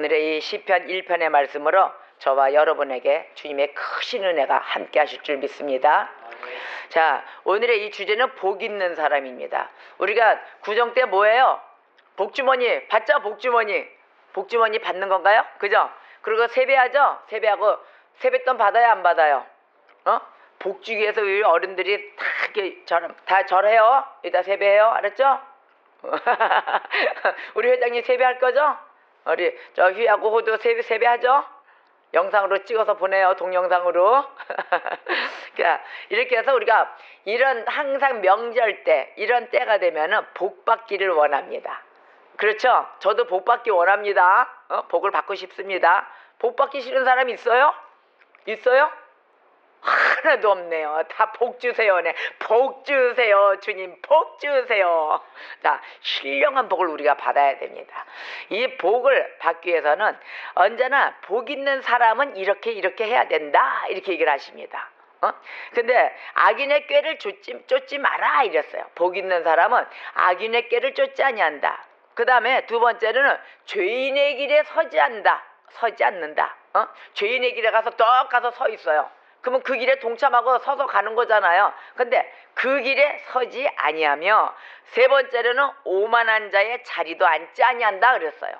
오늘의 이 시편 1편의 말씀으로 저와 여러분에게 주님의 크신 은혜가 함께 하실 줄 믿습니다. 자, 오늘의 이 주제는 복 있는 사람입니다. 우리가 구정 때 뭐예요? 복주머니 받죠? 복주머니 받는 건가요? 그죠? 그리고 세배하죠? 세배하고 세뱃돈 받아요, 안 받아요? 복 주기 위해서 우리 어른들이 다 이렇게 다 절해요. 이따 세배해요. 알았죠? 우리 회장님 세배할 거죠? 우리 저 휘하고 호도 세배하죠? 영상으로 찍어서 보내요. 동영상으로. 그러니까 이렇게 해서 우리가 이런 항상 명절 때 이런 때가 되면은 복 받기를 원합니다. 그렇죠? 저도 복 받기 원합니다. 복을 받고 싶습니다. 복 받기 싫은 사람 있어요? 있어요? 하나도 없네요. 다 복 주세요네. 복 주세요. 주님 복 주세요. 자, 신령한 복을 우리가 받아야 됩니다. 이 복을 받기 위해서는 언제나 복 있는 사람은 이렇게 해야 된다. 이렇게 얘기를 하십니다. 근데 악인의 꾀를 쫓지 마라 이랬어요. 복 있는 사람은 악인의 꾀를 쫓지 아니한다. 그 다음에 두 번째는 죄인의 길에 서지 않는다. 죄인의 길에 가서 떡 가서 서 있어요. 그러면 그 길에 동참하고 서서 가는 거잖아요. 근데 그 길에 서지 아니하며 세 번째로는 오만한 자의 자리도 앉지 아니한다 그랬어요.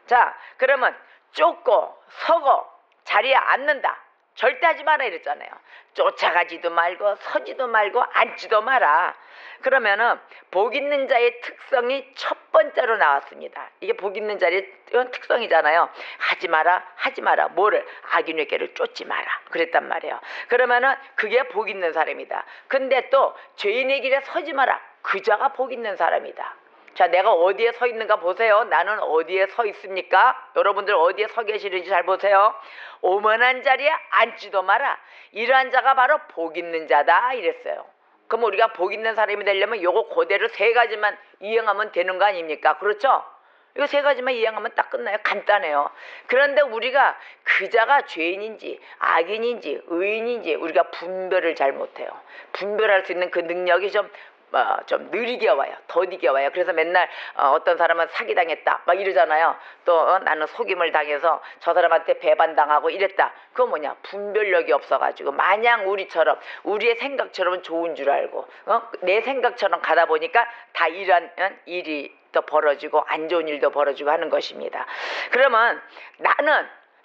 자, 그러면 쫓고 서고 자리에 앉는다. 절대 하지 마라 이랬잖아요. 쫓아가지도 말고 서지도 말고 앉지도 마라. 그러면은 복 있는 자의 특성이 첫 번째로 나왔습니다. 이게 복 있는 자의 특성이잖아요. 하지 마라. 뭐를? 악인의 꾀를 쫓지 마라. 그랬단 말이에요. 그러면은 그게 복 있는 사람이다. 근데 또 죄인의 길에 서지 마라. 그자가 복 있는 사람이다. 자, 내가 어디에 서 있는가 보세요. 나는 어디에 서 있습니까? 여러분들 어디에 서 계시는지 잘 보세요. 오만한 자리에 앉지도 마라. 이러한 자가 바로 복 있는 자다 이랬어요. 그럼 우리가 복 있는 사람이 되려면 요거 그대로 세 가지만 이행하면 되는 거 아닙니까? 그렇죠? 이거 세 가지만 이행하면 딱 끝나요. 간단해요. 그런데 우리가 그자가 죄인인지 악인인지 의인인지 우리가 분별을 잘 못해요. 분별할 수 있는 그 능력이 좀 느리게 와요. 더디게 와요. 그래서 맨날 어떤 사람은 사기당했다 막 이러잖아요. 또 나는 속임을 당해서 저 사람한테 배반당하고 이랬다. 그거 뭐냐? 분별력이 없어가지고 마냥 우리의 생각처럼 좋은 줄 알고 내 생각처럼 가다 보니까 다 이런 일이 또 벌어지고 안 좋은 일도 벌어지고 하는 것입니다. 그러면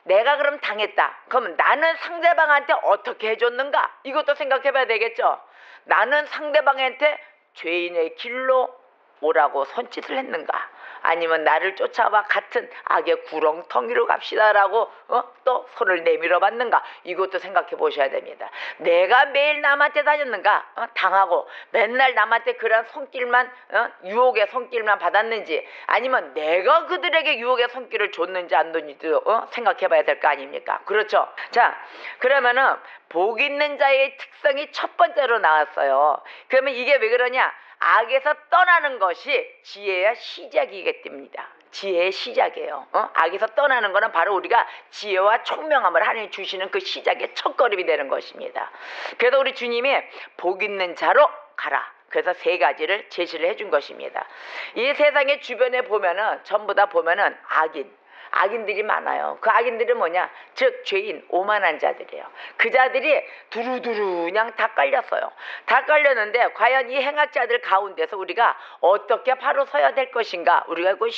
내가 그럼 당했다. 그러면 나는 상대방한테 어떻게 해줬는가? 이것도 생각해 봐야 되겠죠. 나는 상대방한테 죄인의 길로 오라고 손짓을 했는가? 아니면 나를 쫓아와 같은 악의 구렁텅이로 갑시다라고 또 손을 내밀어 봤는가? 이것도 생각해 보셔야 됩니다. 내가 매일 남한테 다녔는가? 당하고 맨날 남한테 그런 손길만 유혹의 손길만 받았는지 아니면 내가 그들에게 유혹의 손길을 줬는지 안 줬는지도 생각해 봐야 될 거 아닙니까? 그렇죠? 자, 그러면은 복 있는 자의 특성이 첫 번째로 나왔어요. 그러면 이게 왜 그러냐? 악에서 떠나는 것이 지혜의 시작이기 때문입니다. 지혜의 시작이에요. 악에서 떠나는 것은 바로 우리가 지혜와 총명함을 하나님 주시는 그 시작의 첫걸음이 되는 것입니다. 그래서 우리 주님이 복 있는 자로 가라. 그래서 세 가지를 제시를 해준 것입니다. 이 세상의 주변에 보면은 전부 다 보면은 악인들이 많아요. 그 악인들은 뭐냐? 즉 죄인, 오만한 자들이에요. 그 자들이 두루두루 그냥 다 깔렸어요. 다 깔렸는데 과연 이 행악자들 가운데서 우리가 어떻게 바로 서야 될 것인가? 우리가 그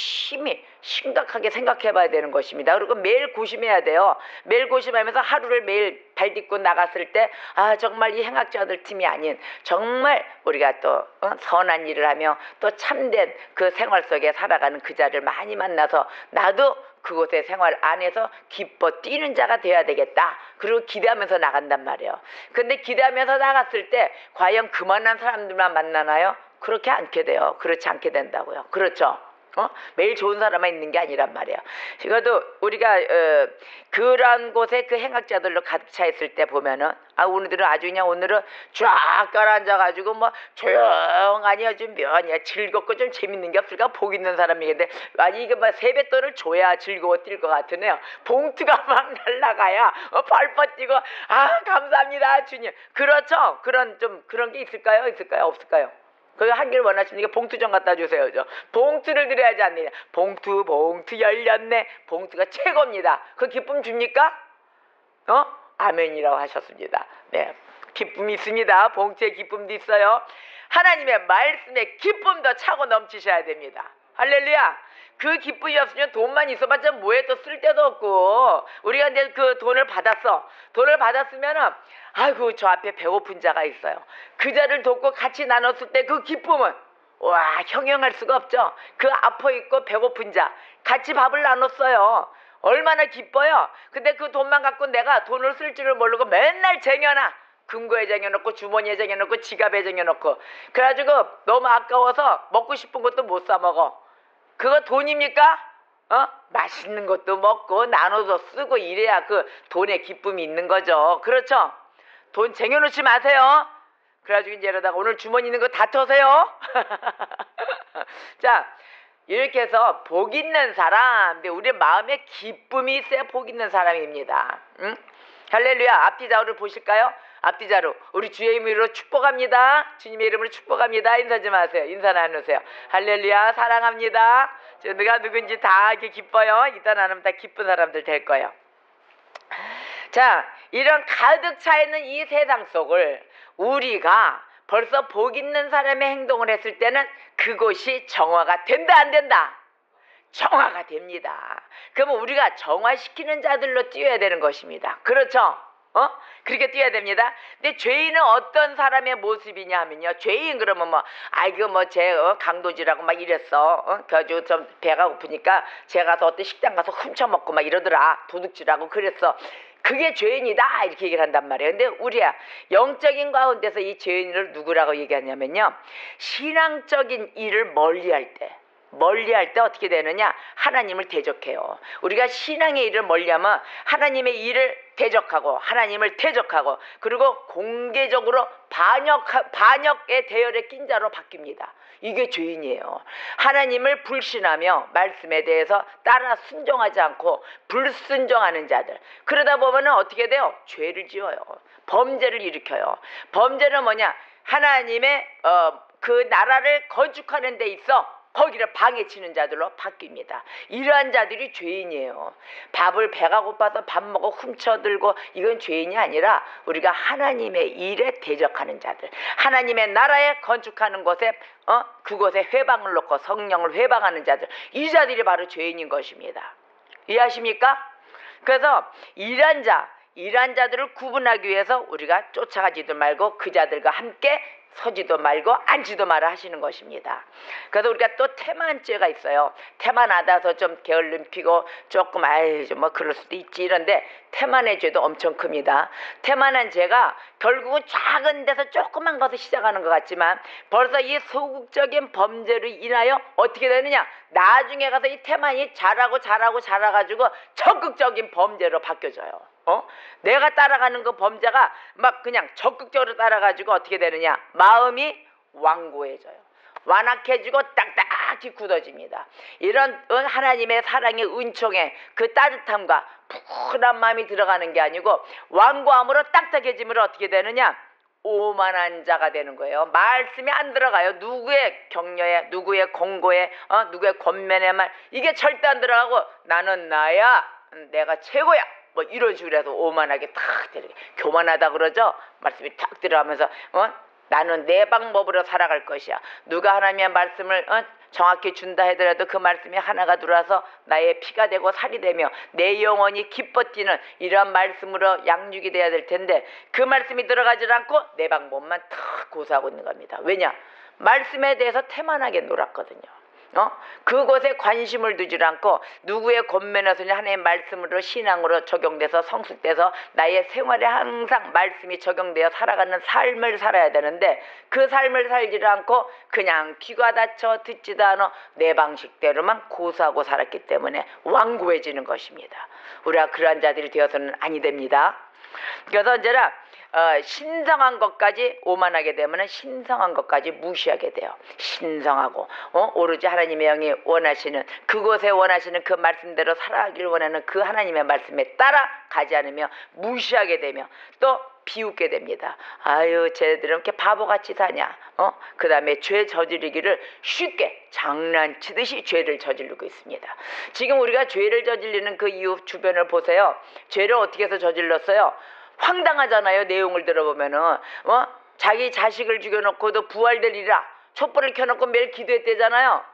심각하게 생각해 봐야 되는 것입니다. 그리고 매일 고심해야 돼요. 매일 고심하면서 하루를 매일 발딛고 나갔을 때 정말 이 행악자들 팀이 아닌 정말 우리가 또 선한 일을 하며 또 참된 그 생활 속에 살아가는 그 자를 많이 만나서 나도 그곳의 생활 안에서 기뻐 뛰는 자가 되어야 되겠다. 그리고 기대하면서 나간단 말이에요. 근데 기대하면서 나갔을 때 과연 그만한 사람들만 만나나요? 그렇지 않게 된다고요. 그렇죠? 매일 좋은 사람만 있는 게 아니란 말이에요. 이것도 우리가 그런 곳에 그 행악자들로 가득 차 있을 때 보면은 오늘들은 아주 그냥 오늘은 쫙 깔아앉아가지고 뭐 조용하니 아주 면이야 즐겁고 좀 재밌는 게 없을까? 복 있는 사람이겠는데 이게 뭐 세뱃돈을 줘야 즐거워 뛸 것 같으네요. 봉투가 막 날라가야 펄펄 뛰고 감사합니다 주님. 그렇죠? 그런 게 있을까요? 없을까요? 그거 하길 원하시니까 봉투 좀 갖다 주세요. 봉투를 드려야지 않느냐. 봉투 열렸네. 봉투가 최고입니다. 그 기쁨 줍니까? 아멘이라고 하셨습니다. 네, 기쁨이 있습니다. 봉투에 기쁨도 있어요. 하나님의 말씀에 기쁨도 차고 넘치셔야 됩니다. 할렐루야. 그 기쁨이 없으면 돈만 있어봤자 뭐해, 또 쓸데도 없고. 우리가 이제 그 돈을 받았어. 돈을 받았으면은 아이고 저 앞에 배고픈 자가 있어요. 그 자를 돕고 같이 나눴을 때 그 기쁨은 와 형용할 수가 없죠. 그 아파 있고 배고픈 자 같이 밥을 나눴어요. 얼마나 기뻐요. 근데 그 돈만 갖고 내가 돈을 쓸 줄을 모르고 맨날 쟁여놔. 금고에 쟁여놓고 주머니에 쟁여놓고 지갑에 쟁여놓고 그래가지고 너무 아까워서 먹고 싶은 것도 못 사 먹어. 그거 돈입니까? 맛있는 것도 먹고 나눠서 쓰고 이래야 그 돈에 기쁨이 있는 거죠. 그렇죠? 돈 쟁여놓지 마세요. 그래가지고 이제 이러다가 오늘 주머니 있는 거 다 터세요. 자, 이렇게 해서 복 있는 사람, 근데 우리 마음에 기쁨이 있어야 복 있는 사람입니다. 응? 할렐루야. 앞뒤 좌우를 보실까요? 앞뒤 좌우 우리 주의 이름으로 축복합니다. 주님의 이름으로 축복합니다. 인사 좀 하세요. 인사 나누세요. 할렐루야. 사랑합니다. 누가 누군지 다 이렇게 기뻐요. 이따 나누면 다 기쁜 사람들 될 거예요. 자, 이런 가득 차 있는 이 세상 속을 우리가 벌써 복 있는 사람의 행동을 했을 때는 그곳이 정화가 된다 안 된다? 정화가 됩니다. 그러면 우리가 정화시키는 자들로 뛰어야 되는 것입니다. 그렇죠? 그렇게 뛰어야 됩니다. 근데 죄인은 어떤 사람의 모습이냐 하면요. 죄인 그러면 쟤 강도질하고 막 이랬어. 그래가지고 좀 배가 고프니까 쟤 가서 어떤 식당 가서 훔쳐먹고 막 이러더라. 도둑질하고 그랬어. 그게 죄인이다 이렇게 얘기를 한단 말이에요. 근데 우리야 영적인 가운데서 이 죄인을 누구라고 얘기하냐면요. 신앙적인 일을 멀리할 때 어떻게 되느냐? 하나님을 대적해요. 우리가 신앙의 일을 멀리하면 하나님의 일을 대적하고 하나님을 대적하고 그리고 공개적으로 반역의 대열에 낀 자로 바뀝니다. 이게 죄인이에요. 하나님을 불신하며 말씀에 대해서 따라 순종하지 않고 불순종하는 자들. 그러다 보면은 어떻게 돼요? 죄를 지어요. 범죄를 일으켜요. 범죄는 뭐냐? 하나님의 그 나라를 건축하는 데 있어 거기를 방해치는 자들로 바뀝니다. 이러한 자들이 죄인이에요. 밥을 배가 고파서 밥 먹어 훔쳐들고 이건 죄인이 아니라 우리가 하나님의 일에 대적하는 자들, 하나님의 나라에 건축하는 곳에 그곳에 회방을 놓고 성령을 회방하는 자들, 이 자들이 바로 죄인인 것입니다. 이해하십니까? 그래서 이러한 자들을 구분하기 위해서 우리가 쫓아가지도 말고 그 자들과 함께 서지도 말고 앉지도 마라 하시는 것입니다. 그래서 우리가 또 태만한 죄가 있어요. 태만하다서 좀 게을름 피고 조금 뭐 그럴 수도 있지 이런데 태만의 죄도 엄청 큽니다. 태만한 죄가 결국은 작은 데서 조그만 것을 시작하는 것 같지만 벌써 이 소극적인 범죄로 인하여 어떻게 되느냐? 나중에 가서 이 태만이 자라가지고 적극적인 범죄로 바뀌어져요. 내가 따라가는 그 범죄가 막 그냥 적극적으로 따라가지고 어떻게 되느냐? 마음이 완고해져요. 완악해지고 딱딱히 굳어집니다. 이런 하나님의 사랑의 은총에 그 따뜻함과 푸근한 마음이 들어가는 게 아니고 완고함으로 딱딱해짐으로 어떻게 되느냐? 오만한 자가 되는 거예요. 말씀이 안 들어가요. 누구의 격려에, 누구의 공고에, 누구의 권면의 말 이게 절대 안 들어가고 나는 나야, 내가 최고야. 뭐 이런 식으로 해서 오만하게 탁 되게 교만하다 그러죠. 말씀이 탁 들어가면서 나는 내 방법으로 살아갈 것이야. 누가 하나님의 말씀을 정확히 준다 하더라도 그 말씀이 하나가 들어와서 나의 피가 되고 살이 되며 내 영혼이 기뻐 뛰는 이러한 말씀으로 양육이 돼야 될 텐데 그 말씀이 들어가지 않고 내 방법만 탁 고수하고 있는 겁니다. 왜냐? 말씀에 대해서 태만하게 놀았거든요. 그곳에 관심을 두지 않고 누구의 권면에서는 하나님의 말씀으로 신앙으로 적용돼서 성숙돼서 나의 생활에 항상 말씀이 적용되어 살아가는 삶을 살아야 되는데 그 삶을 살지 않고 그냥 귀가 닫혀 듣지도 않아 내 방식대로만 고수하고 살았기 때문에 완고해지는 것입니다. 우리가 그러한 자들이 되어서는 아니 됩니다. 그래서 언제나 신성한 것까지 오만하게 되면 신성한 것까지 무시하게 돼요. 신성하고 오로지 하나님의 영이 원하시는 그곳에 원하시는 그 말씀대로 살아가길 원하는 그 하나님의 말씀에 따라가지 않으며 무시하게 되며 또 비웃게 됩니다. 아유, 쟤들은 이렇게 바보같이 사냐. 그 다음에 죄 저지르기를 쉽게 장난치듯이 죄를 저지르고 있습니다. 지금 우리가 죄를 저지르는 그 이유 주변을 보세요. 죄를 어떻게 해서 저질렀어요? 황당하잖아요. 내용을 들어보면은 자기 자식을 죽여놓고도 부활되리라 촛불을 켜놓고 매일 기도했대잖아요.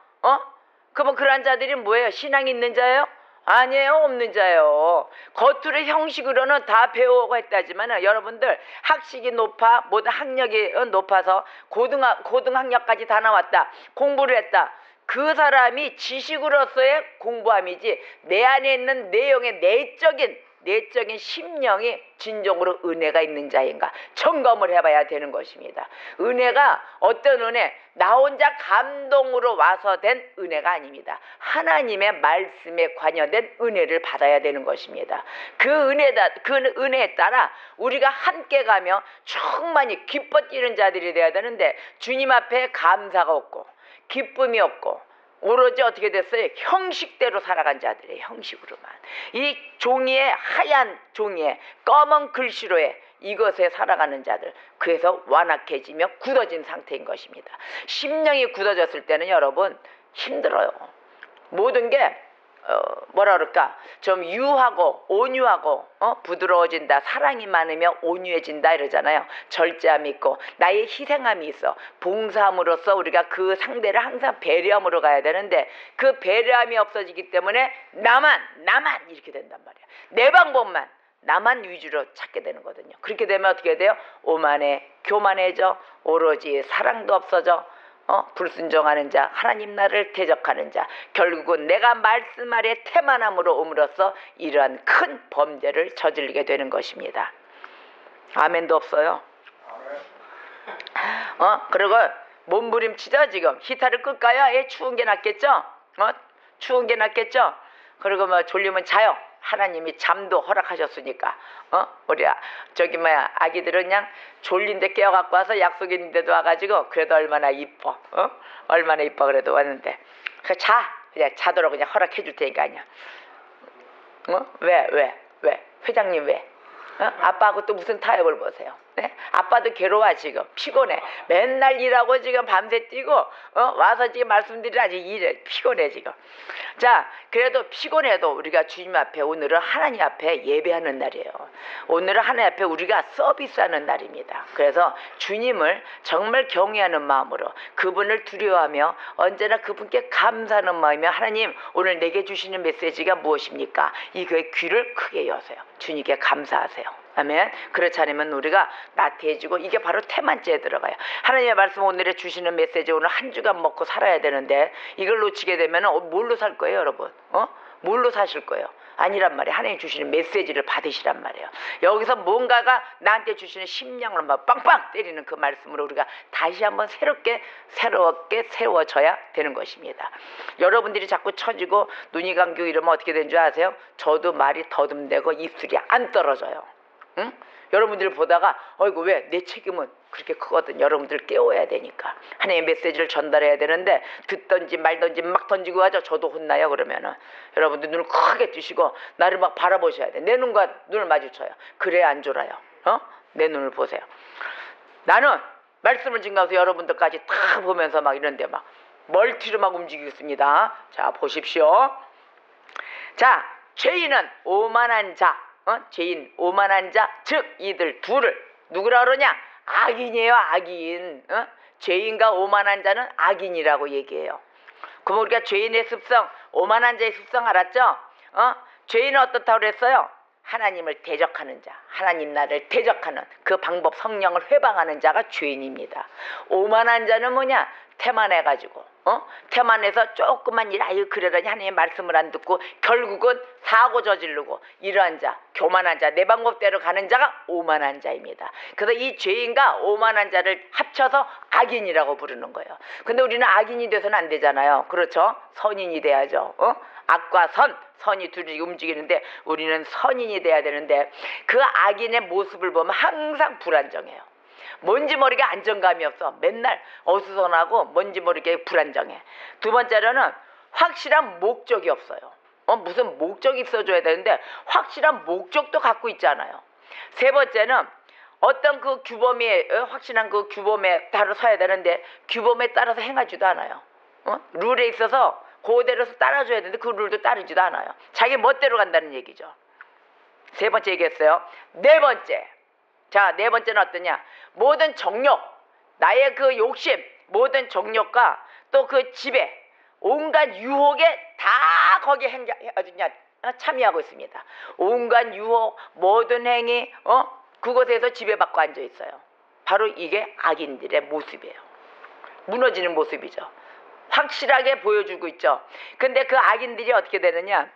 그러면 그런 자들이 뭐예요? 신앙이 있는 자예요? 아니에요. 없는 자예요. 겉으로 형식으로는 다 배우고 했다지만 여러분들 학식이 높아 모든 학력이 높아서 고등학력까지 다 나왔다. 공부를 했다. 그 사람이 지식으로서의 공부함이지 내 안에 있는 내용의 내적인 심령이 진정으로 은혜가 있는 자인가 점검을 해봐야 되는 것입니다. 은혜가 어떤 은혜? 나 혼자 감동으로 와서 된 은혜가 아닙니다. 하나님의 말씀에 관여된 은혜를 받아야 되는 것입니다. 그 은혜에 따라 우리가 함께 가며 충만히 기뻐 뛰는 자들이 되어야 되는데 주님 앞에 감사가 없고 기쁨이 없고 오로지 어떻게 됐어요? 형식대로 살아간 자들의 형식으로만. 이 종이에 하얀 종이에 검은 글씨로에 이것에 살아가는 자들. 그래서 완악해지며 굳어진 상태인 것입니다. 심령이 굳어졌을 때는 여러분 힘들어요. 모든 게 뭐라 그럴까 좀 유하고 온유하고 부드러워진다. 사랑이 많으며 온유해진다 이러잖아요. 절제함이 있고 나의 희생함이 있어. 봉사함으로써 우리가 그 상대를 항상 배려함으로 가야 되는데 그 배려함이 없어지기 때문에 나만 이렇게 된단 말이야. 내 방법만 나만 위주로 찾게 되는 거거든요. 그렇게 되면 어떻게 돼요? 오만해 교만해져. 오로지 사랑도 없어져. 불순종하는 자, 하나님 나를 대적하는 자, 결국은 내가 말씀 아래 태만함으로 옴으로써 이러한 큰 범죄를 저지르게 되는 것입니다. 아멘도 없어요. 그리고 몸부림치죠. 지금 히타를 끌까요? 추운 게 낫겠죠? 추운 게 낫겠죠? 그리고 뭐 졸리면 자요. 하나님이 잠도 허락하셨으니까. 우리 아기들은 그냥 졸린데 깨워갖고 와서 약속 있는데도 와가지고 그래도 얼마나 이뻐. 얼마나 이뻐 그래도 왔는데 그냥 자도록 그냥 허락해 줄 테니까 아니야. 왜 회장님 왜? 아빠하고 또 무슨 타협을 보세요. 네? 아빠도 괴로워 지금 피곤해. 맨날 일하고 지금 밤새 뛰고 와서 지금 말씀드리라지 일해 피곤해 지금. 자 그래도 피곤해도 우리가 주님 앞에 오늘은 하나님 앞에 예배하는 날이에요. 오늘은 하나님 앞에 우리가 서비스하는 날입니다. 그래서 주님을 정말 경외하는 마음으로 그분을 두려워하며 언제나 그분께 감사하는 마음이며 하나님 오늘 내게 주시는 메시지가 무엇입니까? 이거에 귀를 크게 여세요. 주님께 감사하세요. 아멘. 그렇지 않으면 우리가 나태해지고 이게 바로 태만죄에 들어가요. 하나님의 말씀 오늘에 주시는 메시지 오늘 한 주간 먹고 살아야 되는데 이걸 놓치게 되면 뭘로 살 거예요 여러분? 뭘로 사실 거예요? 아니란 말이에요. 하나님 주시는 메시지를 받으시란 말이에요. 여기서 뭔가가 나한테 주시는 심령을 막 빵빵 때리는 그 말씀으로 우리가 다시 한번 새롭게 세워져야 되는 것입니다. 여러분들이 자꾸 처지고 눈이 감기고 이러면 어떻게 되는 줄 아세요? 저도 말이 더듬대고 입술이 안 떨어져요. 응? 여러분들 보다가 어이구 왜 내 책임은 그렇게 크거든. 여러분들 깨워야 되니까 하나님의 메시지를 전달해야 되는데 듣던지 말던지 막 던지고 하죠. 저도 혼나요. 그러면은 여러분들 눈을 크게 뜨시고 나를 막 바라보셔야 돼. 내 눈과 눈을 마주쳐요. 그래야 안 졸아요. 내 눈을 보세요. 나는 말씀을 증가해서 여러분들까지 다 보면서 막 이런데 막 멀티로 막 움직이겠습니다. 자 보십시오. 자 죄인은 오만한 자 죄인 오만한 자 즉 이들 둘을 누구라 그러냐? 악인이에요. 악인. 죄인과 오만한 자는 악인이라고 얘기해요. 그럼 우리가 죄인의 습성 오만한 자의 습성 알았죠? 죄인은 어떻다고 그랬어요? 하나님을 대적하는 자, 하나님 나를 대적하는 그 방법 성령을 회방하는 자가 죄인입니다. 오만한 자는 뭐냐? 태만해가지고 태만해서 조금만 일 아유 그러려니 하나님의 말씀을 안 듣고 결국은 사고 저지르고 이러한 자 교만한 자 내 방법대로 가는 자가 오만한 자입니다. 그래서 이 죄인과 오만한 자를 합쳐서 악인이라고 부르는 거예요. 근데 우리는 악인이 돼서는 안 되잖아요. 그렇죠? 선인이 돼야죠. 악과 선이 둘이 움직이는데 우리는 선인이 돼야 되는데 그 악인의 모습을 보면 항상 불안정해요. 뭔지 모르게 안정감이 없어. 맨날 어수선하고 뭔지 모르게 불안정해. 두 번째로는 확실한 목적이 없어요. 무슨 목적이 있어줘야 되는데 확실한 목적도 갖고 있잖아요. 세 번째는 어떤 그 규범이 확실한 그 규범에 따라 서야 되는데 규범에 따라서 행하지도 않아요. 룰에 있어서 그대로 따라줘야 되는데 그 룰도 따르지도 않아요. 자기 멋대로 간다는 얘기죠. 세 번째 얘기했어요. 네 번째. 자, 네 번째는 어떠냐? 모든 정욕, 나의 그 욕심, 모든 정욕과 또 그 지배, 온갖 유혹에 다 거기에 참여하고 있습니다. 온갖 유혹, 모든 행위, 그곳에서 지배받고 앉아 있어요. 바로 이게 악인들의 모습이에요. 무너지는 모습이죠. 확실하게 보여주고 있죠. 근데 그 악인들이 어떻게 되느냐?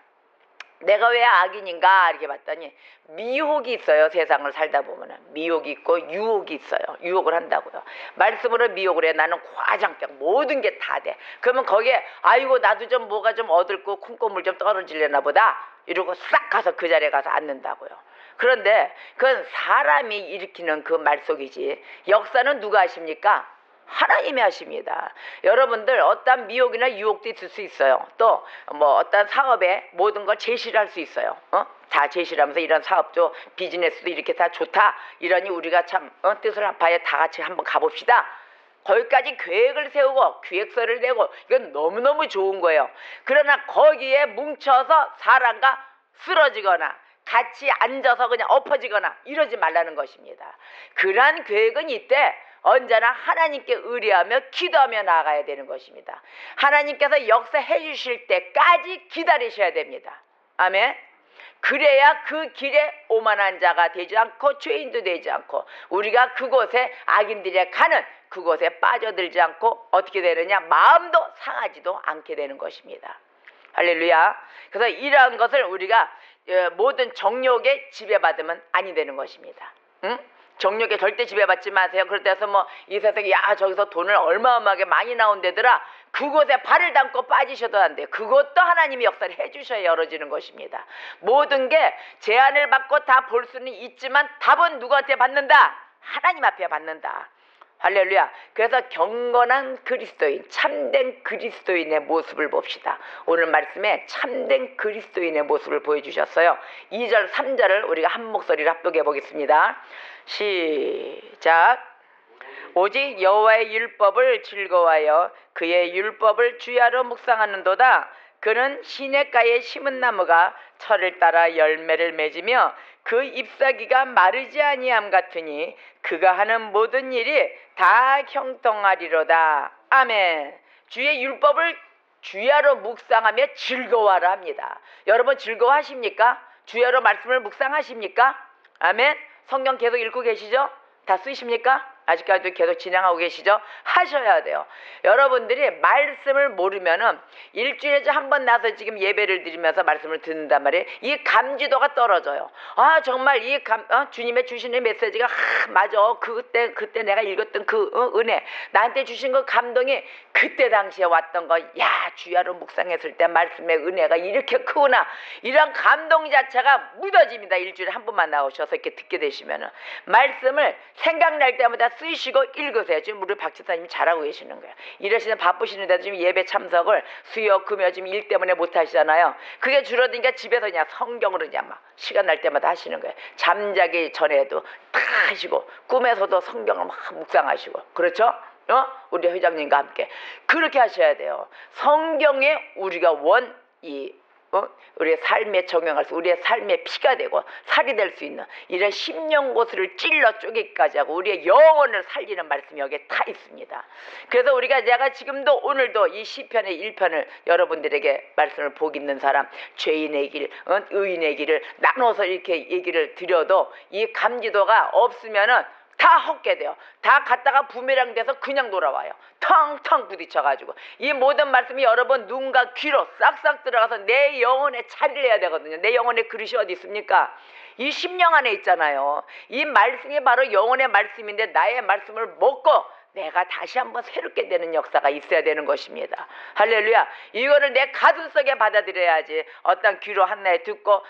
내가 왜 악인인가 이렇게 봤더니 미혹이 있어요. 세상을 살다 보면은 미혹이 있고 유혹이 있어요. 유혹을 한다고요. 말씀으로 미혹을 해. 나는 과장병 모든 게 다 돼. 그러면 거기에 아이고 나도 좀 뭐가 좀 얻을고 콩고물 좀 떨어지려나 보다 이러고 싹 가서 그 자리에 가서 앉는다고요. 그런데 그건 사람이 일으키는 그 말속이지 역사는 누가 하십니까? 하나님이 하십니다. 여러분들 어떤 미혹이나 유혹도 있을 수 있어요. 또 뭐 어떤 사업에 모든 걸 제시를 할 수 있어요. 다 제시를 하면서 이런 사업도 비즈니스도 이렇게 다 좋다. 이러니 우리가 참 뜻을 합하여 다 같이 한번 가봅시다. 거기까지 계획을 세우고 기획서를 내고 이건 너무너무 좋은 거예요. 그러나 거기에 뭉쳐서 사람과 쓰러지거나 같이 앉아서 그냥 엎어지거나 이러지 말라는 것입니다. 그러한 계획은 이때 언제나 하나님께 의뢰하며 기도하며 나아가야 되는 것입니다. 하나님께서 역사해 주실 때까지 기다리셔야 됩니다. 아멘. 그래야 그 길에 오만한 자가 되지 않고 죄인도 되지 않고 우리가 그곳에 악인들이 가는 그곳에 빠져들지 않고 어떻게 되느냐? 마음도 상하지도 않게 되는 것입니다. 할렐루야. 그래서 이러한 것을 우리가 모든 정욕에 지배받으면 아니 되는 것입니다. 응? 정욕에 절대 지배받지 마세요. 그렇다 해서 뭐 이 세상에 야 저기서 돈을 얼마어마하게 많이 나온다더라. 그곳에 발을 담고 빠지셔도 안 돼요. 그것도 하나님이 역사를 해주셔야 열어지는 것입니다. 모든 게 제한을 받고 다 볼 수는 있지만 답은 누구한테 받는다? 하나님 앞에 받는다. 할렐루야. 그래서 경건한 그리스도인, 참된 그리스도인의 모습을 봅시다. 오늘 말씀에 참된 그리스도인의 모습을 보여주셨어요. 2절 3절을 우리가 한 목소리로 합독해 보겠습니다. 시작. 오직 여호와의 율법을 즐거워하여 그의 율법을 주야로 묵상하는도다. 그는 시냇가에 심은 나무가 철을 따라 열매를 맺으며 그 잎사귀가 마르지 아니함 같으니 그가 하는 모든 일이 다 형통하리로다. 아멘. 주의 율법을 주야로 묵상하며 즐거워하라 합니다. 여러분 즐거워하십니까? 주야로 말씀을 묵상하십니까? 아멘. 성경 계속 읽고 계시죠? 다 쓰십니까? 아직까지도 계속 진행하고 계시죠? 하셔야 돼요. 여러분들이 말씀을 모르면은 일주일에 한 번 나서 지금 예배를 드리면서 말씀을 듣는단 말이에요. 이 감지도가 떨어져요. 아 정말 이 주님의 주시는 메시지가 맞아. 그때 내가 읽었던 그 은혜 나한테 주신 그 감동이 그때 당시에 왔던 거. 야 주야로 묵상했을 때 말씀의 은혜가 이렇게 크구나. 이런 감동 자체가 묻어집니다. 일주일에 한 번만 나오셔서 이렇게 듣게 되시면은 말씀을 생각날 때마다 쓰시고 읽으세요. 지금 우리 박 집사님이 잘하고 계시는 거예요. 이러시는 바쁘시는데도 지금 예배 참석을 수요 금요 지금 일 때문에 못 하시잖아요. 그게 줄어드니까 집에서 그냥 성경으로 그냥 막 시간 날 때마다 하시는 거예요. 잠자기 전에도 다 하시고 꿈에서도 성경을 막 묵상하시고 그렇죠? 우리 회장님과 함께 그렇게 하셔야 돼요. 성경에 우리가 우리의 삶에 적용할 수, 우리의 삶의 피가 되고 살이 될 수 있는 이런 심령고스를 찔러 쪼개기까지 하고 우리의 영혼을 살리는 말씀이 여기에 다 있습니다. 그래서 내가 지금도 오늘도 이 시편의 1편을 여러분들에게 말씀을 복 있는 사람, 죄인의 길, 의인의 길을 나눠서 이렇게 얘기를 드려도 이 감지도가 없으면은 다 헛게 돼요. 다 갔다가 부메랑 돼서 그냥 돌아와요. 텅텅 부딪혀가지고 이 모든 말씀이 여러분 눈과 귀로 싹싹 들어가서 내 영혼에 자리를 해야 되거든요. 내 영혼의 그릇이 어디 있습니까? 이 심령 안에 있잖아요. 이 말씀이 바로 영혼의 말씀인데 나의 말씀을 먹고 내가 다시 한번 새롭게 되는 역사가 있어야 되는 것입니다. 할렐루야. 이거를 내 가슴속에 받아들여야지. 어떤 귀로 한나에 듣고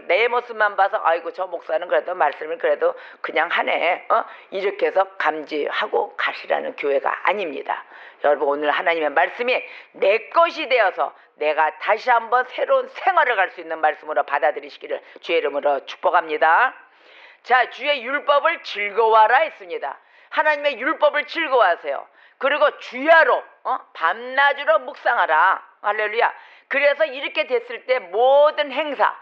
내 모습만 봐서 아이고 저 목사는 그래도 말씀을 그래도 그냥 하네, 이렇게 해서 감지하고 가시라는 교회가 아닙니다. 여러분, 오늘 하나님의 말씀이 내 것이 되어서 내가 다시 한번 새로운 생활을 갈 수 있는 말씀으로 받아들이시기를 주의 이름으로 축복합니다. 자, 주의 율법을 즐거워하라 했습니다. 하나님의 율법을 즐거워하세요. 그리고 주야로 밤낮으로 묵상하라. 할렐루야. 그래서 이렇게 됐을 때 모든 행사,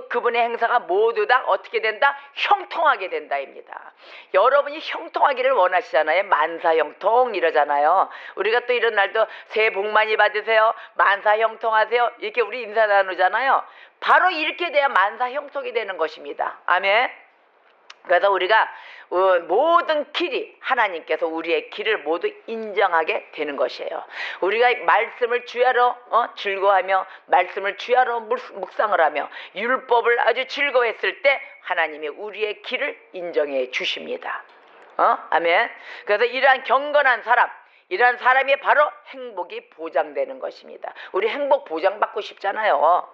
그분의 행사가 모두 다 어떻게 된다? 형통하게 된다입니다. 여러분이 형통하기를 원하시잖아요. 만사형통 이러잖아요. 우리가 또 이런 날도 새해 복 많이 받으세요, 만사형통하세요, 이렇게 우리 인사 나누잖아요. 바로 이렇게 돼야 만사형통이 되는 것입니다. 아멘. 그래서 우리가 모든 길이 하나님께서 우리의 길을 모두 인정하게 되는 것이에요. 우리가 말씀을 주야로 즐거워하며 말씀을 주야로 묵상을 하며 율법을 아주 즐거워했을 때 하나님이 우리의 길을 인정해 주십니다. 아멘. 그래서 이러한 경건한 사람, 이러한 사람이 바로 행복이 보장되는 것입니다. 우리 행복 보장받고 싶잖아요.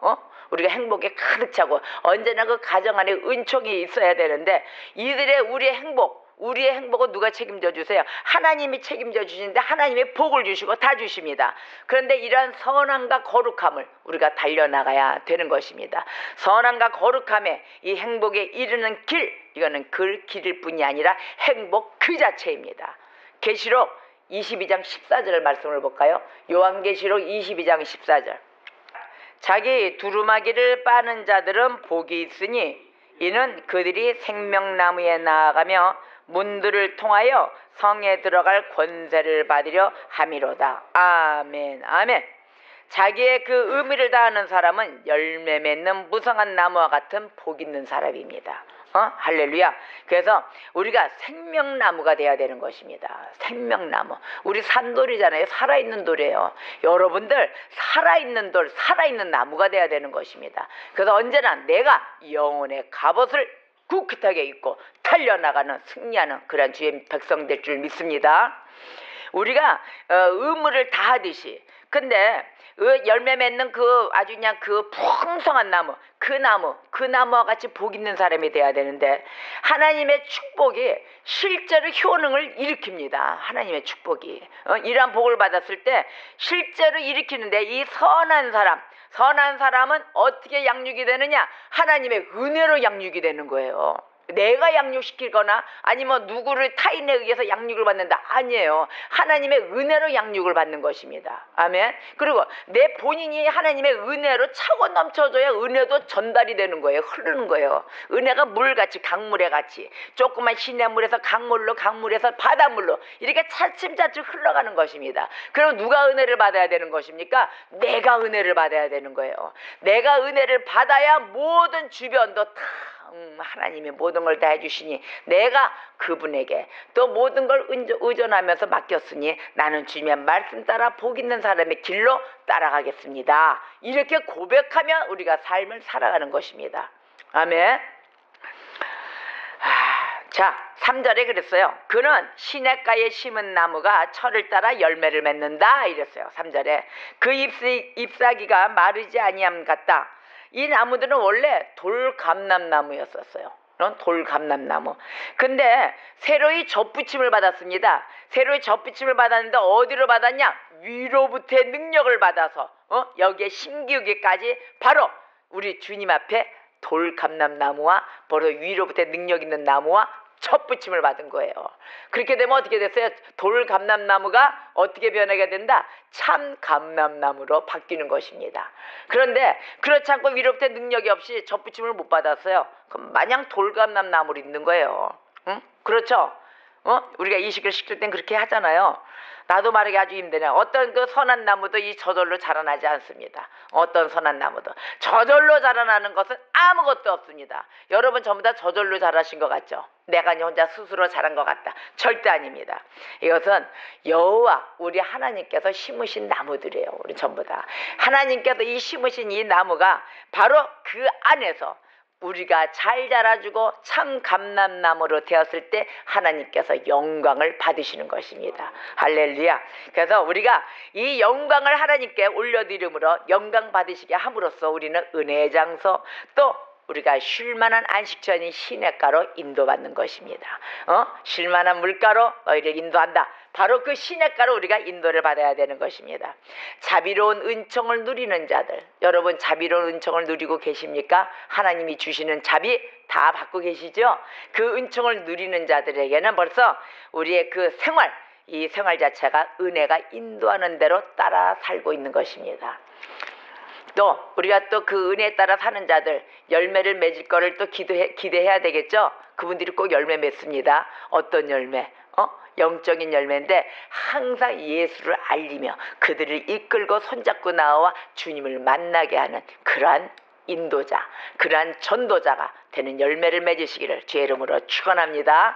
우리가 행복에 가득 차고 언제나 그 가정 안에 은총이 있어야 되는데 우리의 행복은 누가 책임져 주세요? 하나님이 책임져 주시는데 하나님이 복을 주시고 다 주십니다. 그런데 이러한 선함과 거룩함을 우리가 달려나가야 되는 것입니다. 선함과 거룩함에 이 행복에 이르는 길, 이거는 그 길일 뿐이 아니라 행복 그 자체입니다. 계시록 22장 14절을 말씀을 볼까요? 요한계시록 22장 14절. 자기 두루마기를 빠는 자들은 복이 있으니 이는 그들이 생명나무에 나아가며 문들을 통하여 성에 들어갈 권세를 받으려 함이로다. 아멘. 아멘. 자기의 그 의미를 다하는 사람은 열매 맺는 무성한 나무와 같은 복 있는 사람입니다. 할렐루야. 그래서 우리가 생명나무가 돼야 되는 것입니다. 생명나무. 우리 산돌이잖아요. 살아있는 돌이에요. 여러분들 살아있는 돌, 살아있는 나무가 돼야 되는 것입니다. 그래서 언제나 내가 영혼의 갑옷을 굳건하게 입고 달려나가는, 승리하는 그런 주의 백성 될 줄 믿습니다. 우리가 의무를 다하듯이, 근데 열매 맺는 아주 그냥 풍성한 나무, 그 나무와 같이 복 있는 사람이 돼야 되는데 하나님의 축복이 실제로 효능을 일으킵니다. 하나님의 축복이 이러한 복을 받았을 때 실제로 일으키는데 이 선한 사람은 어떻게 양육이 되느냐? 하나님의 은혜로 양육이 되는 거예요. 내가 양육시키거나 아니면 누구를 타인에 의해서 양육을 받는다, 아니에요. 하나님의 은혜로 양육을 받는 것입니다. 아멘. 그리고 내 본인이 하나님의 은혜로 차고 넘쳐줘야 은혜도 전달이 되는 거예요. 흐르는 거예요. 은혜가 물같이, 강물에 같이 조그만 시냇물에서 강물에서 바닷물로 이렇게 차츰차츰 흘러가는 것입니다. 그럼 누가 은혜를 받아야 되는 것입니까? 내가 은혜를 받아야 되는 거예요. 내가 은혜를 받아야 모든 주변도 다 하나님이 모든 걸 다 해주시니 내가 그분에게 또 모든 걸 의존하면서 맡겼으니 나는 주님의 말씀 따라 복 있는 사람의 길로 따라가겠습니다. 이렇게 고백하며 우리가 삶을 살아가는 것입니다. 아멘. 자, 3절에 그랬어요. 그는 시냇가에 심은 나무가 철을 따라 열매를 맺는다 이랬어요. 3절에 그 잎사귀가 마르지 아니함 같다. 이 나무들은 원래 돌감람나무였었어요. 돌감람나무. 근데 새로이 젖붙임을 받았습니다. 새로이 젖붙임을 받았는데 어디로 받았냐? 위로부터의 능력을 받아서 여기에 심기우기까지 바로 우리 주님 앞에 돌감람나무와 바로 위로부터의 능력 있는 나무와 젖붙임을 받은 거예요. 그렇게 되면 어떻게 됐어요? 돌감람나무가 어떻게 변하게 된다? 참감람나무로 바뀌는 것입니다. 그런데 그렇지 않고 위로부터 능력이 없이 젖붙임을 못 받았어요. 그럼 마냥 돌감람나무로 있는 거예요. 응? 그렇죠? 우리가 이식을 시킬 땐 그렇게 하잖아요. 나도 말하기 아주 힘드네. 어떤 그 선한 나무도 이 저절로 자라나지 않습니다. 어떤 선한 나무도 저절로 자라나는 것은 아무것도 없습니다. 여러분 전부 다 저절로 자라신 것 같죠? 내가 혼자 스스로 자란 것 같다. 절대 아닙니다. 이것은 여호와 우리 하나님께서 심으신 나무들이에요. 우리 전부 다 하나님께서 이 심으신 이 나무가 바로 그 안에서 우리가 잘 자라주고 참 감람나무로 되었을 때 하나님께서 영광을 받으시는 것입니다. 할렐루야. 그래서 우리가 이 영광을 하나님께 올려드림으로 영광 받으시게 함으로써 우리는 은혜의 장소, 또 우리가 쉴만한 안식처인 시냇가로 인도받는 것입니다. 쉴만한 물가로 너희를 인도한다. 바로 그 시냇가로 우리가 인도를 받아야 되는 것입니다. 자비로운 은총을 누리는 자들, 여러분 자비로운 은총을 누리고 계십니까? 하나님이 주시는 자비 다 받고 계시죠? 그 은총을 누리는 자들에게는 벌써 우리의 그 생활, 이 생활 자체가 은혜가 인도하는 대로 따라 살고 있는 것입니다. 또 우리가 또 그 은혜에 따라 사는 자들, 열매를 맺을 거를 또 기대해야 되겠죠? 그분들이 꼭 열매 맺습니다. 어떤 열매? 영적인 열매인데 항상 예수를 알리며 그들을 이끌고 손잡고 나와 주님을 만나게 하는 그러한 인도자, 그러한 전도자가 되는 열매를 맺으시기를 주의 이름으로 축원합니다.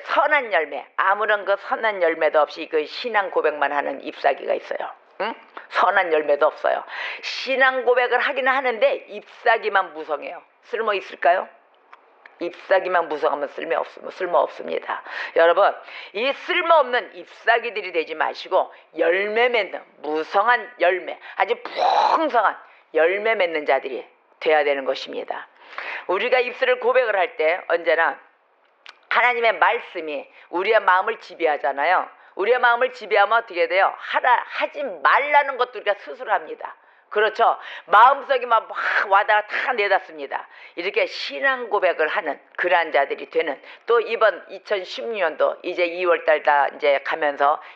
선한 열매, 아무런 그 선한 열매도 없이 그 신앙 고백만 하는 ip사귀가 있어요. 응? 선한 열매도 없어요. 신앙 고백을 하기는 하는데 ip사귀만 무성해요. 쓸모 있을까요? ip사귀만 무성하면 쓸모 없습니다. 여러분, 이 쓸모없는 ip사귀들이 되지 마시고 열매 맺는 무성한 열매, 아주 풍성한 열매 맺는 자들이 돼야 되는 것입니다. 우리가 입술을 고백을 할 때 언제나 하나님의 말씀이 우리의 마음을 지배하잖아요. 우리의 마음을 지배하면 어떻게 돼요? 하지 말라는 것도 우리가 스스로 합니다. 그렇죠. 마음속에 막 와다가 다 내닫습니다. 이렇게 신앙 고백을 하는 그러한 자들이 되는, 또 이번 2016년도 이제 2월달 다 이제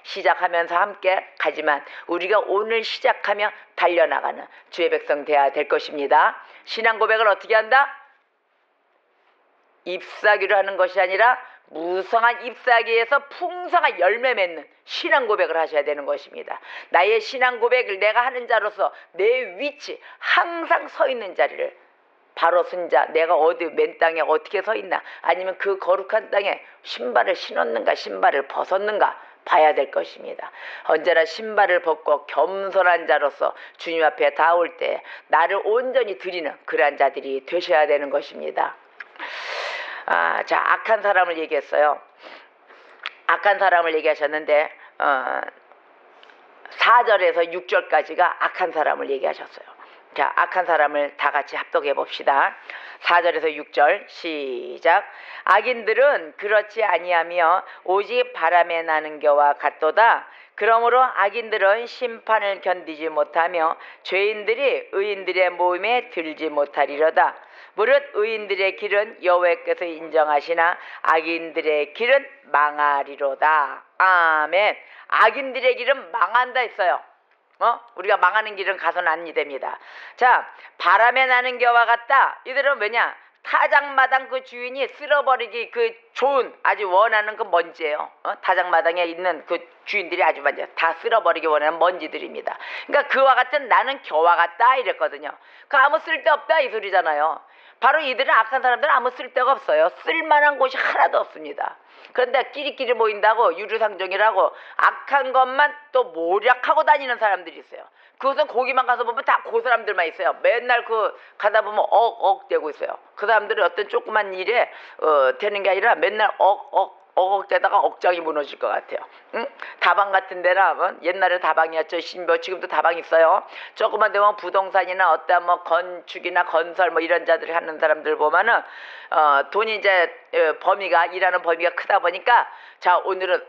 시작하면서 함께 가지만 우리가 오늘 시작하며 달려나가는 주의 백성 되어야 될 것입니다. 신앙 고백을 어떻게 한다? ip사귀로 하는 것이 아니라 무성한 ip사귀에서 풍성한 열매 맺는 신앙 고백을 하셔야 되는 것입니다. 나의 신앙 고백을 내가 하는 자로서 내 위치, 항상 서 있는 자리를 바로 쓴 자, 내가 어디 맨 땅에 어떻게 서 있나, 아니면 그 거룩한 땅에 신발을 신었는가 신발을 벗었는가 봐야 될 것입니다. 언제나 신발을 벗고 겸손한 자로서 주님 앞에 닿을 때 나를 온전히 드리는 그러한 자들이 되셔야 되는 것입니다. 자, 악한 사람을 얘기했어요. 악한 사람을 얘기하셨는데 4절에서 6절까지가 악한 사람을 얘기하셨어요. 자, 악한 사람을 다 같이 합독해 봅시다. 4절에서 6절 시작. 악인들은 그렇지 아니하며 오직 바람에 나는 겨와 같도다. 그러므로 악인들은 심판을 견디지 못하며 죄인들이 의인들의 모임에 들지 못하리로다. 무릇 의인들의 길은 여호와께서 인정하시나 악인들의 길은 망하리로다. 아멘. 악인들의 길은 망한다 했어요. 우리가 망하는 길은 가서는 안 됩니다. 자, 바람에 나는 겨와 같다. 이들은 왜냐? 타작마당 그 주인이 쓸어버리기 그 좋은, 아주 원하는 그 먼지예요. 타작마당에 있는 그 주인들이 아주 다 쓸어버리기 원하는 먼지들입니다. 그러니까 그와 같은 나는 겨와 같다 이랬거든요. 그 아무 쓸데없다 이 소리잖아요. 바로 이들은, 악한 사람들은 아무 쓸데가 없어요. 쓸만한 곳이 하나도 없습니다. 그런데 끼리끼리 모인다고 유류상종이라고 악한 것만 또 모략하고 다니는 사람들이 있어요. 그것은 거기만 가서 보면 다 그 사람들만 있어요. 맨날 가다 보면 억대고 있어요. 그 사람들이 어떤 조그만 일에 되는 게 아니라 맨날 억대다가 억장이 무너질 것 같아요. 응? 다방 같은 데나 옛날에 다방이었죠. 지금도 다방 있어요. 조금만 되면 부동산이나 어떤 건축이나 건설 이런 자들 하는 사람들 보면은 돈이 이제 일하는 범위가 크다 보니까 자, 오늘은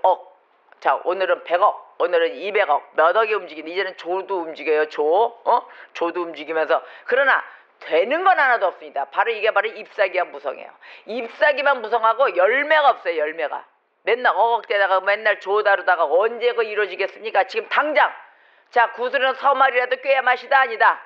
자, 오늘은 100억, 오늘은 200억, 몇 억이 움직이는, 이제는 조도 움직여요. 조도 움직이면서. 그러나 되는 건 하나도 없습니다. 이게 바로 ip사귀가 무성해요. ip사귀만 무성하고 열매가 없어요. 열매가 맨날 억억대다가 맨날 조 다루다가 언제 그거 이루어지겠습니까? 지금 당장. 자, 구슬은 서말이라도 꿰야 맛이다 아니다.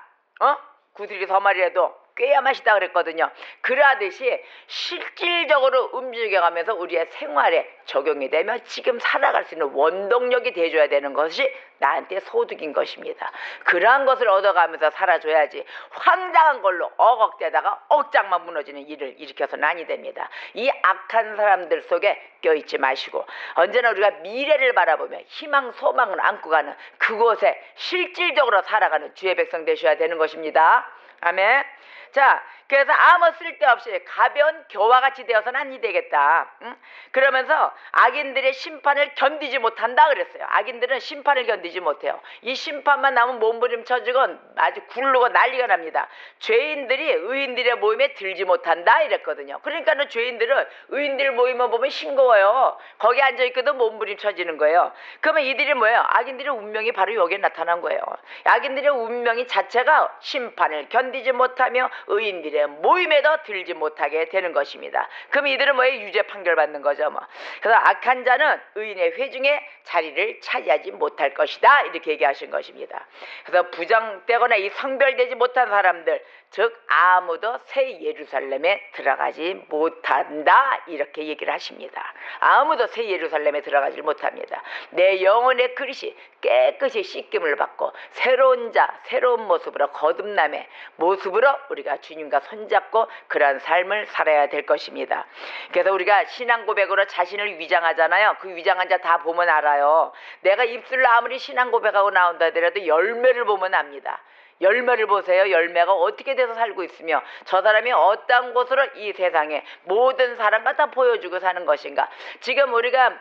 구슬이 서말이라도 꿰야 맛이다 그랬거든요. 그러하듯이 실질적으로 움직여가면서 우리의 생활에 적용이 되면 지금 살아갈 수 있는 원동력이 돼줘야 되는 것이 나한테 소득인 것입니다. 그러한 것을 얻어가면서 살아줘야지 황당한 걸로 억억대다가 억장만 무너지는 일을 일으켜서는 아니 됩니다. 이 악한 사람들 속에 껴있지 마시고 언제나 우리가 미래를 바라보며 희망 소망을 안고 가는 그곳에 실질적으로 살아가는 주의 백성 되셔야 되는 것입니다. 아멘. 자, 그래서 아무 쓸데없이 가벼운 교와 같이 되어서는 아니 되겠다. 응? 그러면서 악인들의 심판을 견디지 못한다 그랬어요. 악인들은 심판을 견디지 못해요. 이 심판만 나면 몸부림쳐지고 아주 굴르고 난리가 납니다. 죄인들이 의인들의 모임에 들지 못한다 이랬거든요. 그러니까는 죄인들은 의인들 모임을 보면 싱거워요. 거기 앉아있거든 몸부림쳐지는 거예요. 그러면 이들이 뭐예요? 악인들의 운명이 바로 여기에 나타난 거예요. 악인들의 운명이 자체가 심판을 견디지 못하며 의인들의 모임에도 들지 못하게 되는 것입니다. 그럼 이들은 뭐에 유죄 판결받는 거죠. 뭐. 그래서 악한 자는 의인의 회중에 자리를 차지하지 못할 것이다 이렇게 얘기하신 것입니다. 그래서 부정되거나 이 성별되지 못한 사람들, 즉 아무도 새 예루살렘에 들어가지 못한다 이렇게 얘기를 하십니다. 아무도 새 예루살렘에 들어가지 못합니다. 내 영혼의 그릇이 깨끗이 씻김을 받고 새로운 자, 새로운 모습으로 거듭남의 모습으로 우리가 주님과 손잡고 그러한 삶을 살아야 될 것입니다. 그래서 우리가 신앙 고백으로 자신을 위장하잖아요. 그 위장한 자 다 보면 알아요. 내가 입술로 아무리 신앙 고백하고 나온다 하더라도 열매를 보면 압니다. 열매를 보세요. 열매가 어떻게 돼서 살고 있으며 저 사람이 어떤 곳으로 이 세상에 모든 사람과 다 보여주고 사는 것인가. 지금 우리가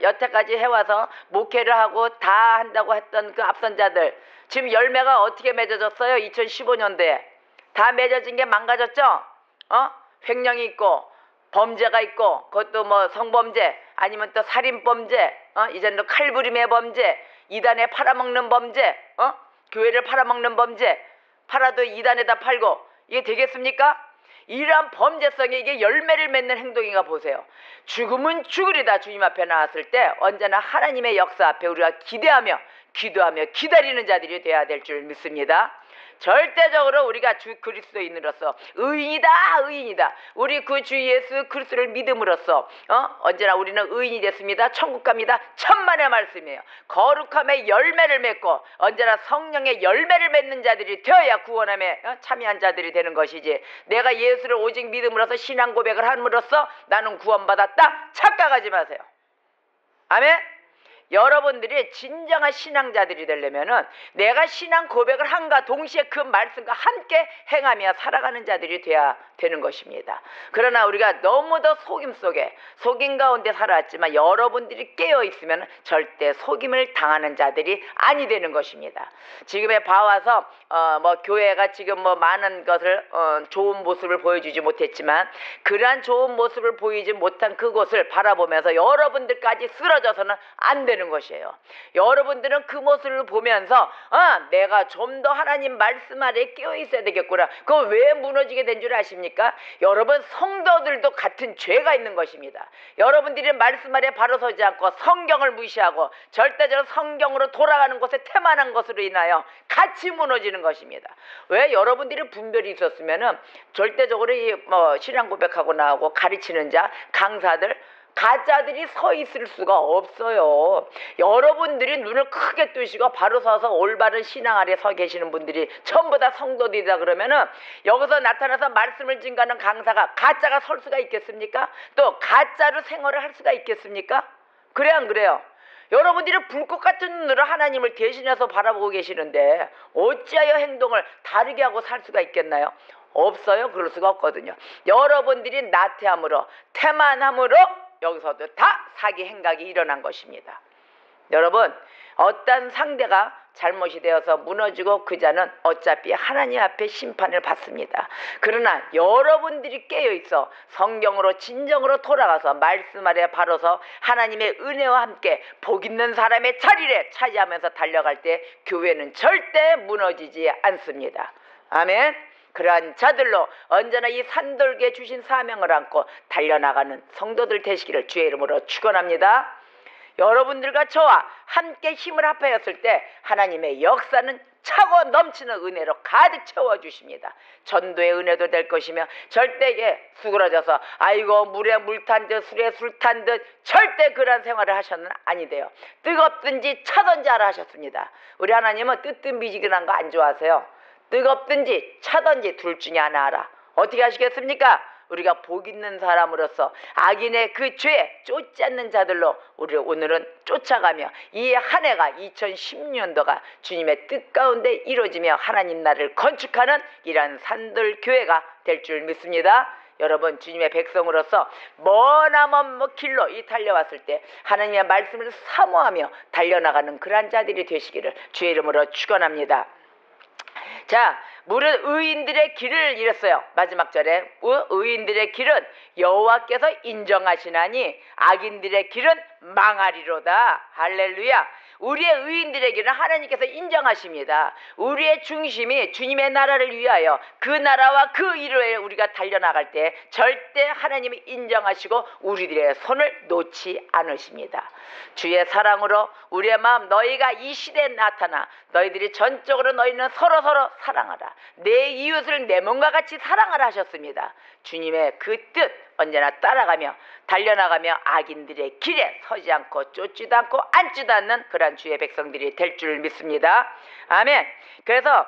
여태까지 해와서 목회를 하고 다 한다고 했던 그 앞선 자들 지금 열매가 어떻게 맺어졌어요? 2015년도에 다 맺어진 게 망가졌죠? 횡령이 있고 범죄가 있고 그것도 뭐 성범죄 아니면 또 살인범죄 이제는 또 칼부림의 범죄 이단에 팔아먹는 범죄 교회를 팔아먹는 범죄 팔아도 이단에다 팔고 이게 되겠습니까? 이러한 범죄성에 이게 열매를 맺는 행동인가 보세요. 죽음은 죽으리다 주님 앞에 나왔을 때 언제나 하나님의 역사 앞에 우리가 기대하며 기도하며 기다리는 자들이 돼야 될 줄 믿습니다. 절대적으로 우리가 주 그리스도인으로서 의인이다 의인이다 우리 그 주 예수 그리스도를 믿음으로써 언제나 우리는 의인이 됐습니다. 천국 갑니다. 천만의 말씀이에요. 거룩함의 열매를 맺고 언제나 성령의 열매를 맺는 자들이 되어야 구원함에 참여한 자들이 되는 것이지 내가 예수를 오직 믿음으로써 신앙 고백을 함으로써 나는 구원받았다 착각하지 마세요. 아멘. 여러분들이 진정한 신앙자들이 되려면은 내가 신앙 고백을 함과 동시에 그 말씀과 함께 행하며 살아가는 자들이 돼야 되는 것입니다. 그러나 우리가 너무도 속임 가운데 살아왔지만 여러분들이 깨어 있으면 절대 속임을 당하는 자들이 아니 되는 것입니다. 지금에 봐와서 뭐 교회가 지금 뭐 많은 것을 좋은 모습을 보여주지 못했지만 그러한 좋은 모습을 보이지 못한 그곳을 바라보면서 여러분들까지 쓰러져서는 안 되는 것이에요. 여러분들은 그 모습을 보면서 내가 좀 더 하나님 말씀 아래 깨어 있어야 되겠구나. 그거 왜 무너지게 된 줄 아십니까? 여러분 성도들도 같은 죄가 있는 것입니다. 여러분들이 말씀 아래 바로 서지 않고 성경을 무시하고 절대적으로 성경으로 돌아가는 것에 태만한 것으로 인하여 같이 무너지는 것입니다. 왜? 여러분들이 분별이 있었으면은 절대적으로 이 신앙 고백하고 나오고 가르치는 자 강사들 가짜들이 서 있을 수가 없어요. 여러분들이 눈을 크게 뜨시고 바로 서서 올바른 신앙 아래 서 계시는 분들이 전부 다 성도들이다 그러면은 여기서 나타나서 말씀을 증거하는 강사가 가짜가 설 수가 있겠습니까? 또 가짜로 생활을 할 수가 있겠습니까? 그래 안 그래요? 여러분들이 불꽃 같은 눈으로 하나님을 대신해서 바라보고 계시는데 어찌하여 행동을 다르게 하고 살 수가 있겠나요? 없어요. 그럴 수가 없거든요. 여러분들이 나태함으로 태만함으로 여기서도 다 사기 행각이 일어난 것입니다. 여러분 어떤 상대가 잘못이 되어서 무너지고 그 자는 어차피 하나님 앞에 심판을 받습니다. 그러나 여러분들이 깨어있어 성경으로 진정으로 돌아가서 말씀 아래 바로서 하나님의 은혜와 함께 복 있는 사람의 자리를 차지하면서 달려갈 때 교회는 절대 무너지지 않습니다. 아멘. 그러한 자들로 언제나 이 산돌기에 주신 사명을 안고 달려나가는 성도들 되시기를 주의 이름으로 축원합니다. 여러분들과 저와 함께 힘을 합하였을 때 하나님의 역사는 차고 넘치는 은혜로 가득 채워주십니다. 전도의 은혜도 될 것이며 절대 이게 수그러져서 아이고 물에 물 탄 듯 술에 술 탄 듯 절대 그런 생활을 하셔는 아니 돼요. 뜨겁든지 차든지 하라 하셨습니다. 우리 하나님은 뜨뜻미지근한 거 안 좋아하세요. 뜨겁든지 차든지 둘 중에 하나 하라. 어떻게 하시겠습니까? 우리가 복 있는 사람으로서 악인의 그 죄에 쫓지 않는 자들로 우리 오늘은 쫓아가며 이 한 해가 2010년도가 주님의 뜻 가운데 이루어지며 하나님 나라를 건축하는 이러한 산들교회가 될 줄 믿습니다. 여러분, 주님의 백성으로서 머나먼 길로 달려왔을 때 하나님의 말씀을 사모하며 달려나가는 그러한 자들이 되시기를 주의 이름으로 축원합니다. 자, 무릇 의인들의 길을 이랬어요. 마지막 절에 의인들의 길은 여호와께서 인정하시나니 악인들의 길은 망하리로다. 할렐루야. 우리의 의인들의 길은 하나님께서 인정하십니다. 우리의 중심이 주님의 나라를 위하여 그 나라와 그 일을 우리가 달려나갈 때 절대 하나님이 인정하시고 우리들의 손을 놓지 않으십니다. 주의 사랑으로 우리의 마음, 너희가 이 시대에 나타나 너희들이 전적으로 너희는 서로서로 사랑하라. 내 이웃을 내 몸과 같이 사랑하라 하셨습니다. 주님의 그 뜻 언제나 따라가며 달려나가며 악인들의 길에 서지 않고 쫓지도 않고 앉지도 않는 그러한 주의 백성들이 될 줄 믿습니다. 아멘. 그래서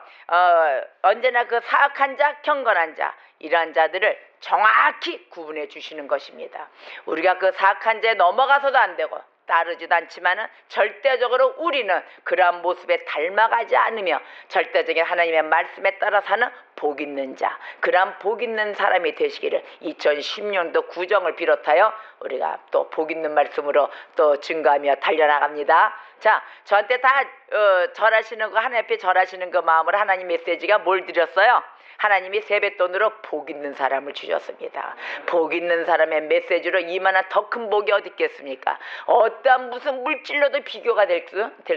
언제나 그 사악한 자, 경건한 자, 이러한 자들을 정확히 구분해 주시는 것입니다. 우리가 그 사악한 자에 넘어가서도 안 되고 따르지도 않지만은 절대적으로 우리는 그러한 모습에 닮아가지 않으며 절대적인 하나님의 말씀에 따라 사는 복 있는 자, 그러한 복 있는 사람이 되시기를 2010년도 구정을 비롯하여 우리가 또 복 있는 말씀으로 또 증거하며 달려나갑니다. 자, 저한테 다 절하시는 거, 하나님 앞에 절하시는 그 마음으로 하나님 메시지가 뭘 드렸어요? 하나님이 세뱃돈으로 복 있는 사람을 주셨습니다. 복 있는 사람의 메시지로 이만한 더 큰 복이 어디 있겠습니까? 어떠한 무슨 물질로도 비교가 될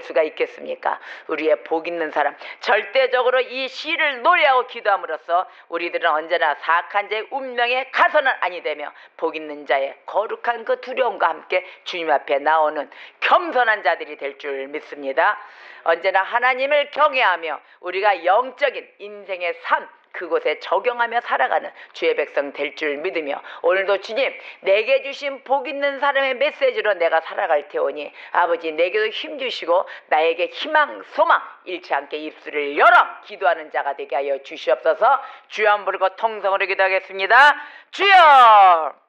수가 있겠습니까? 우리의 복 있는 사람, 절대적으로 이 시를 노래하고 기도함으로써 우리들은 언제나 사악한 자의 운명에 가서는 아니 되며 복 있는 자의 거룩한 그 두려움과 함께 주님 앞에 나오는 겸손한 자들이 될 줄 믿습니다. 언제나 하나님을 경외하며 우리가 영적인 인생의 삶, 그곳에 적용하며 살아가는 주의 백성 될 줄 믿으며 오늘도 주님, 내게 주신 복 있는 사람의 메시지로 내가 살아갈 테오니 아버지, 내게도 힘주시고 나에게 희망, 소망 잃지 않게 입술을 열어 기도하는 자가 되게 하여 주시옵소서. 주여 한번 부르고 통성으로 기도하겠습니다. 주여!